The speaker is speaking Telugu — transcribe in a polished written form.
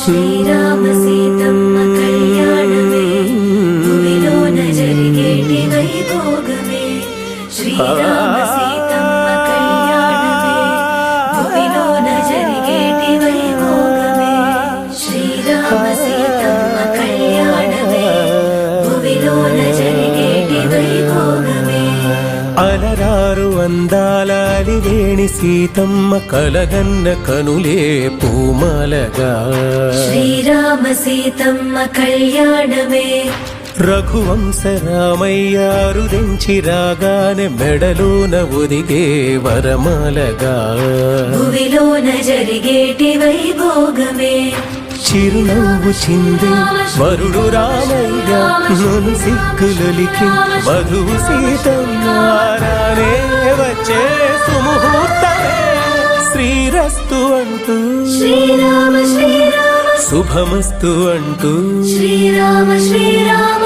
శ్రీరామ సీతమ్మ కళ్యాణమే భూమిలోన జరిగేటి వైభోగమే. శ్రీరామ సీతమ్మ కళ్యాణమే భూమిలోన జరిగేటి వైభోగమే. శ్రీరామ సీతమ్మ కళ్యాణమే భూమిలోన జరిగేటి వైభోగమే. అలరారు అందాల అలివేణి సీతమ్మ కలగన్న కనులే పూమాలగా. శ్రీరామ సీతమ్మ కళ్యాణమే రఘువంశ రామయ్య అరుదించి రాగానే మెడలోన ఒదిగే వరమాలగా. భువిలోన జరిగేటి వైభోగమే. చిరునవ్వు చిందే వరుడు రామయ్య నన్ను సిగ్గులొలికి వధువు సీతమ్మారానే వచ్చే సుముహూర్తమే. శ్రీరస్తు అంటూ శ్రీరామ శ్రీరామ శుభమస్తు అంటూ శ్రీరామ శ్రీరామ